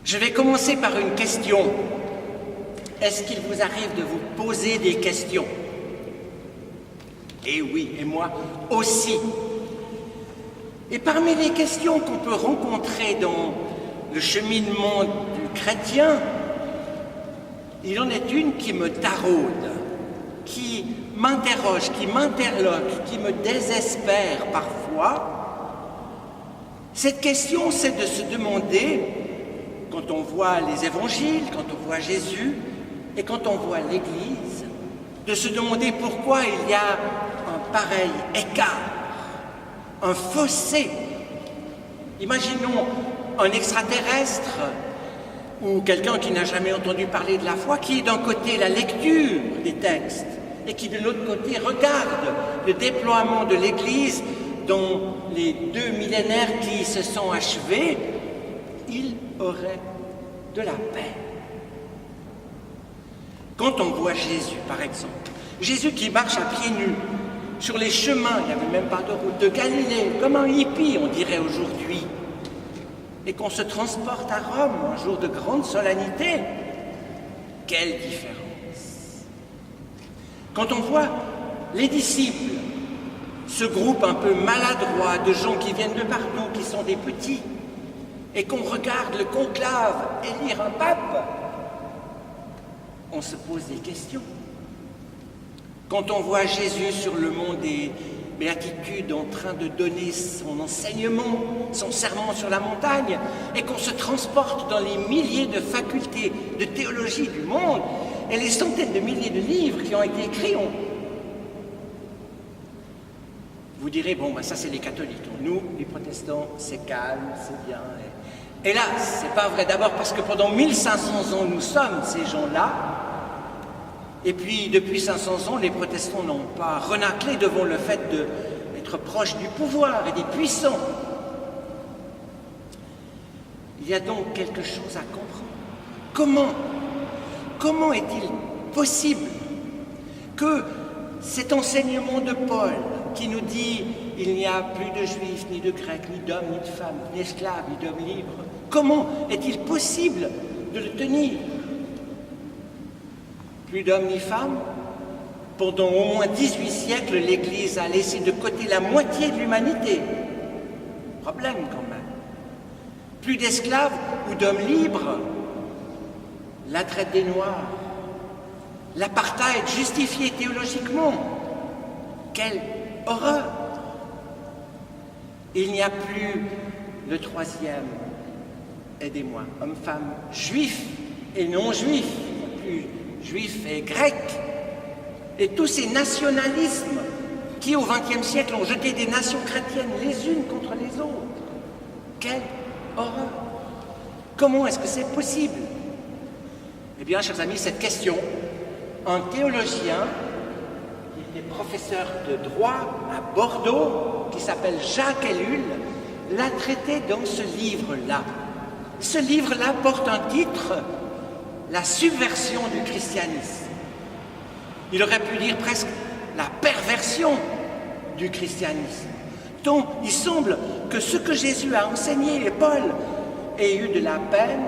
Je vais commencer par une question. Est-ce qu'il vous arrive de vous poser des questions? Eh oui, et moi aussi. Et parmi les questions qu'on peut rencontrer dans le cheminement du chrétien, il en est une qui me taraude, qui m'interroge, qui m'interloque, qui me désespère parfois. Cette question, c'est de se demander, quand on voit les évangiles, quand on voit Jésus et quand on voit l'Église, de se demander pourquoi il y a un pareil écart, un fossé. Imaginons un extraterrestre ou quelqu'un qui n'a jamais entendu parler de la foi, qui est d'un côté la lecture des textes et qui de l'autre côté regarde le déploiement de l'Église dans les 2 millénaires qui se sont achevés, il aurait de la paix. Quand on voit Jésus, par exemple, Jésus qui marche à pieds nus sur les chemins, il n'y avait même pas de route, de Galilée, comme un hippie, on dirait aujourd'hui, et qu'on se transporte à Rome un jour de grande solennité, quelle différence! Quand on voit les disciples, ce groupe un peu maladroit de gens qui viennent de partout, qui sont des petits, et qu'on regarde le conclave élire un pape, on se pose des questions. Quand on voit Jésus sur le mont des Béatitudes en train de donner son enseignement, son sermon sur la montagne, et qu'on se transporte dans les milliers de facultés de théologie du monde, et les centaines de milliers de livres qui ont été écrits, vous direz, bon, ben ça c'est les catholiques. Nous, les protestants, c'est calme, c'est bien. Hélas, c'est pas vrai. D'abord parce que pendant 1500 ans, nous sommes ces gens-là. Et puis, depuis 500 ans, les protestants n'ont pas renâclé devant le fait d'être proches du pouvoir et des puissants. Il y a donc quelque chose à comprendre. Comment est-il possible que cet enseignement de Paul, qui nous dit « il n'y a plus de juifs, ni de grecs, ni d'hommes, ni de femmes, ni d'esclaves, ni d'hommes libres », comment est-il possible de le tenir? Plus d'hommes ni femmes? Pendant au moins 18 siècles, l'Église a laissé de côté la moitié de l'humanité. Problème quand même. Plus d'esclaves ou d'hommes libres? La traite des Noirs? L'apartheid justifié théologiquement? Quelle horreur! Il n'y a plus le troisième, aidez-moi, homme-femme, juif et non-juif, plus juif et grec, et tous ces nationalismes qui au XXe siècle ont jeté des nations chrétiennes les unes contre les autres. Quelle horreur! Comment est-ce que c'est possible? Eh bien, chers amis, cette question, un théologien qui était professeur de droit à Bordeaux, qui s'appelle Jacques Ellul, l'a traité dans ce livre-là. Ce livre-là porte un titre, La subversion du christianisme. Il aurait pu dire presque la perversion du christianisme. Donc, il semble que ce que Jésus a enseigné et Paul ait eu de la peine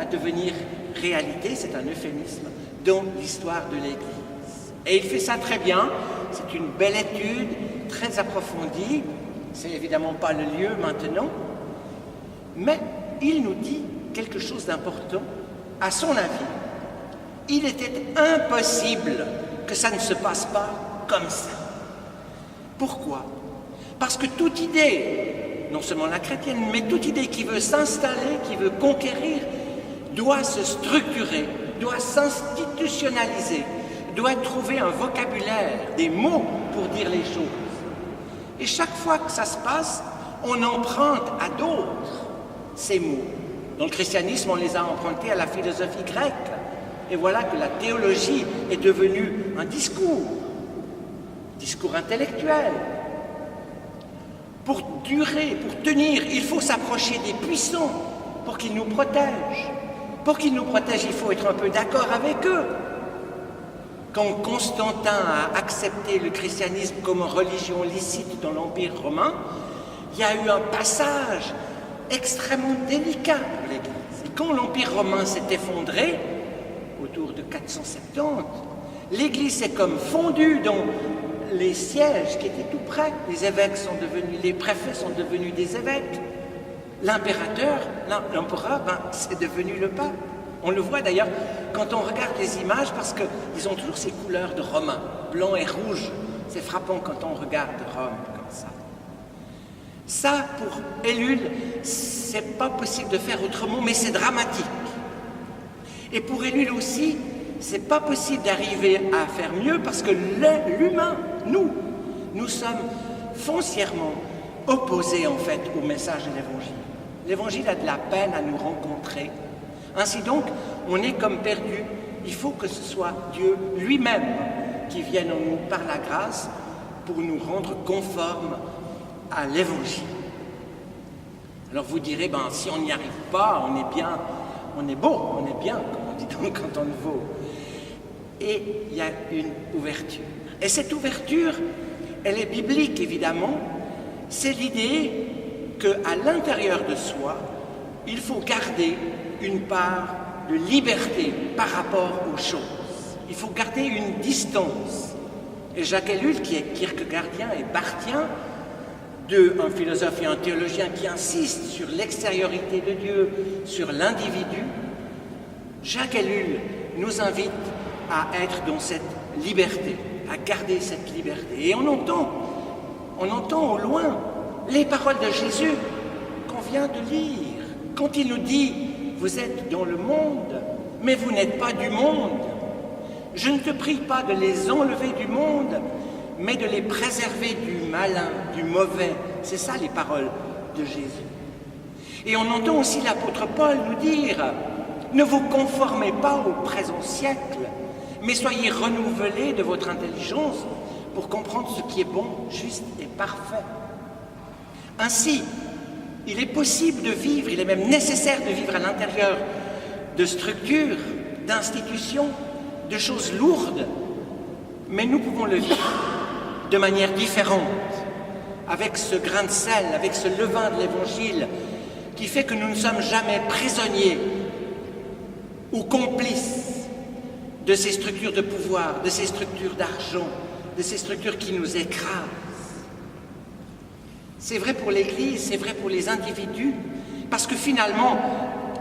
à devenir réalité, c'est un euphémisme, dans l'histoire de l'Église. Et il fait ça très bien, c'est une belle étude, très approfondie, c'est évidemment pas le lieu maintenant, mais il nous dit quelque chose d'important. À son avis, il était impossible que ça ne se passe pas comme ça. Pourquoi? Parce que toute idée, non seulement la chrétienne, mais toute idée qui veut s'installer, qui veut conquérir, doit se structurer, doit s'institutionnaliser, doit trouver un vocabulaire, des mots pour dire les choses. Et chaque fois que ça se passe, on emprunte à d'autres ces mots. Dans le christianisme, on les a empruntés à la philosophie grecque. Et voilà que la théologie est devenue un discours intellectuel. Pour durer, pour tenir, il faut s'approcher des puissants pour qu'ils nous protègent. Pour qu'ils nous protègent, il faut être un peu d'accord avec eux. Quand Constantin a accepté le christianisme comme religion licite dans l'Empire romain, il y a eu un passage extrêmement délicat pour l'Église. quand l'Empire romain s'est effondré, autour de 470, l'Église s'est comme fondue dans les sièges qui étaient tout près. Les évêques sont devenus, les préfets sont devenus des évêques. L'empereur, c'est devenu le pape. On le voit d'ailleurs quand on regarde les images, parce qu'ils ont toujours ces couleurs de romains, blanc et rouge. C'est frappant quand on regarde Rome comme ça. Ça, pour Ellul, c'est pas possible de faire autrement, mais c'est dramatique. Et pour Ellul aussi, c'est pas possible d'arriver à faire mieux, parce que l'humain, nous sommes foncièrement opposés en fait au message de l'Évangile. L'Évangile a de la peine à nous rencontrer. Ainsi donc, on est comme perdu. Il faut que ce soit Dieu lui-même qui vienne en nous par la grâce pour nous rendre conformes à l'Évangile. Alors vous direz, si on n'y arrive pas, on est bien, on est beau, on est bien, comme on dit dans Canton de Vaud. Et il y a une ouverture. Et cette ouverture, elle est biblique évidemment. C'est l'idée qu'à l'intérieur de soi, il faut garder une part de liberté par rapport aux choses. Il faut garder une distance. Et Jacques Ellul, qui est kierkegaardien et barthien, un philosophe et un théologien qui insiste sur l'extériorité de Dieu, sur l'individu, Jacques Ellul nous invite à être dans cette liberté, à garder cette liberté. Et on entend au loin les paroles de Jésus qu'on vient de lire, quand il nous dit « Vous êtes dans le monde, mais vous n'êtes pas du monde. Je ne te prie pas de les enlever du monde, mais de les préserver du malin, du mauvais. » C'est ça les paroles de Jésus. Et on entend aussi l'apôtre Paul nous dire « Ne vous conformez pas au présent siècle, mais soyez renouvelés de votre intelligence pour comprendre ce qui est bon, juste et parfait. » Ainsi, il est possible de vivre, il est même nécessaire de vivre à l'intérieur de structures, d'institutions, de choses lourdes, mais nous pouvons le vivre de manière différente, avec ce grain de sel, avec ce levain de l'Évangile, qui fait que nous ne sommes jamais prisonniers ou complices de ces structures de pouvoir, de ces structures d'argent, de ces structures qui nous écrasent. C'est vrai pour l'Église, c'est vrai pour les individus, parce que finalement,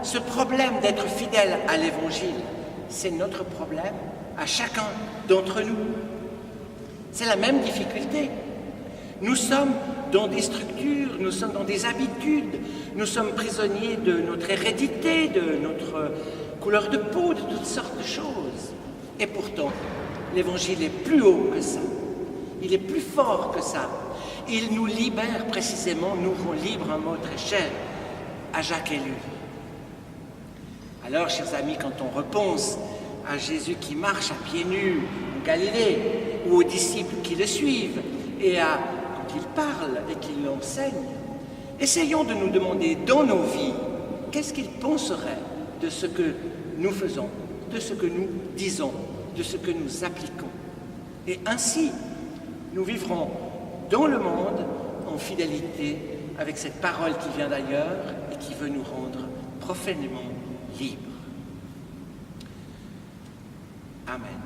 ce problème d'être fidèle à l'Évangile, c'est notre problème, à chacun d'entre nous. C'est la même difficulté. Nous sommes dans des structures, nous sommes dans des habitudes, nous sommes prisonniers de notre hérédité, de notre couleur de peau, de toutes sortes de choses. Et pourtant, l'Évangile est plus haut que ça. Il est plus fort que ça. Il nous libère précisément, nous rend libres, un mot très cher à Jacques Ellul. Alors, chers amis, quand on repense à Jésus qui marche à pieds nus en Galilée, ou aux disciples qui le suivent, et quand il parle et qu'il l'enseigne, essayons de nous demander dans nos vies, qu'est-ce qu'il penserait de ce que nous faisons, de ce que nous disons, de ce que nous appliquons. Et ainsi, nous vivrons dans le monde en fidélité avec cette parole qui vient d'ailleurs et qui veut nous rendre profondément libres. Amen.